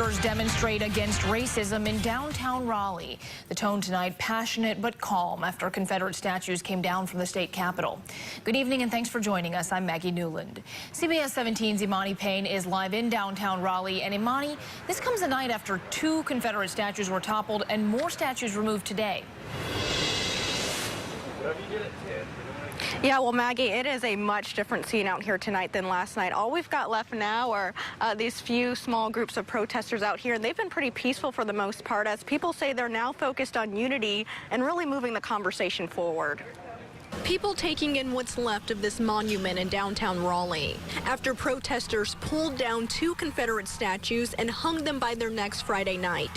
Supporters demonstrate against racism in downtown Raleigh. The tone tonight passionate but calm after Confederate statues came down from the state capitol. Good evening and thanks for joining us. I'm Maggie Newland. CBS 17's Imani Payne is live in downtown Raleigh. And Imani, this comes a night after 2 Confederate statues were toppled and more statues removed today. Yeah, well, Maggie, it is a much different scene out here tonight than last night. All we've got left now are these few small groups of protesters out here, and they've been pretty peaceful for the most part, as people say they're now focused on unity and really moving the conversation forward. People taking in what's left of this monument in downtown Raleigh after protesters pulled down 2 Confederate statues and hung them by their necks Friday night.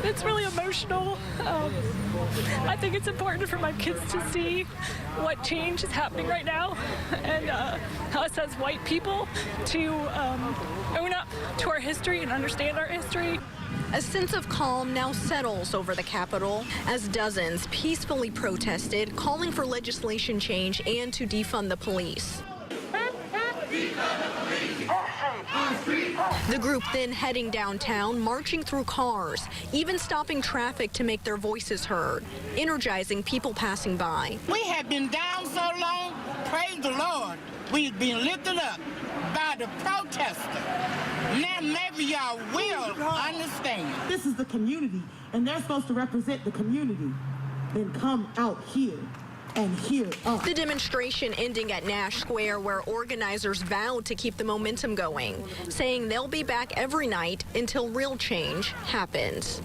It's really emotional. I think it's important for my kids to see what change is happening right now, and us as white people to own up to our history and understand our history. A sense of calm now settles over the Capitol as dozens peacefully protested, calling for legislation change and to defund the police. The group then heading downtown, marching through cars, even stopping traffic to make their voices heard, energizing people passing by. We have been down so long, praise the Lord, we've been lifted up by the protesters. Now maybe y'all will understand. This is the community, and they're supposed to represent the community. Then come out here and hear us. The demonstration ending at Nash Square, where organizers vowed to keep the momentum going, saying they'll be back every night until real change happens.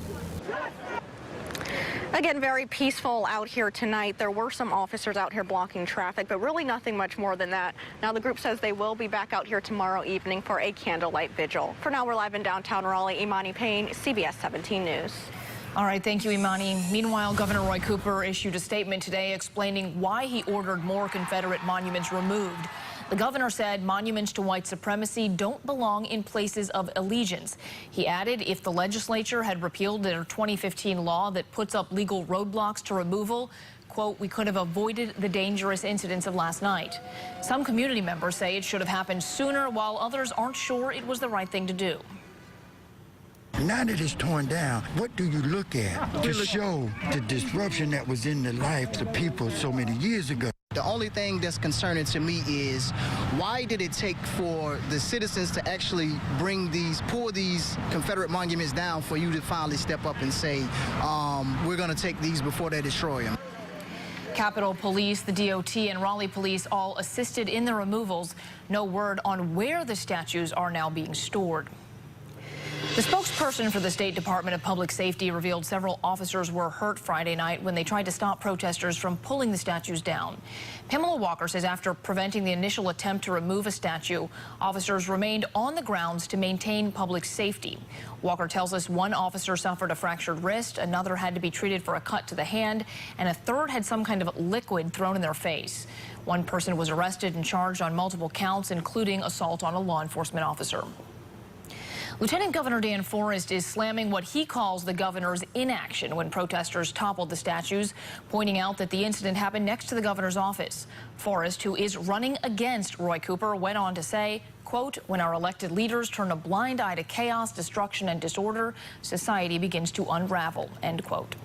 Again, very peaceful out here tonight. There were some officers out here blocking traffic, but really nothing much more than that. Now, the group says they will be back out here tomorrow evening for a candlelight vigil. For now, we're live in downtown Raleigh. Imani Payne, CBS 17 News. All right, thank you, Imani. Meanwhile, Governor Roy Cooper issued a statement today explaining why he ordered more Confederate monuments removed. The governor said monuments to white supremacy don't belong in places of allegiance. He added if the legislature had repealed their 2015 law that puts up legal roadblocks to removal, quote, we could have avoided the dangerous incidents of last night. Some community members say it should have happened sooner, while others aren't sure it was the right thing to do. Now that it's torn down, what do you look at to show the disruption that was in the lives of people so many years ago? The only thing that's concerning to me is why did it take for the citizens to actually pull these Confederate monuments down for you to finally step up and say, we're going to take these before they destroy them? Capitol Police, the DOT, and Raleigh Police all assisted in the removals. No word on where the statues are now being stored. The spokesperson for the State Department of Public Safety revealed several officers were hurt Friday night when they tried to stop protesters from pulling the statues down. Pamela Walker says after preventing the initial attempt to remove a statue, officers remained on the grounds to maintain public safety. Walker tells us one officer suffered a fractured wrist, another had to be treated for a cut to the hand, and a third had some kind of liquid thrown in their face. One person was arrested and charged on multiple counts, including assault on a law enforcement officer. Lieutenant Governor Dan Forrest is slamming what he calls the governor's inaction when protesters toppled the statues, pointing out that the incident happened next to the governor's office. Forrest, who is running against Roy Cooper, went on to say, quote, when our elected leaders turn a blind eye to chaos, destruction, and disorder, society begins to unravel, end quote.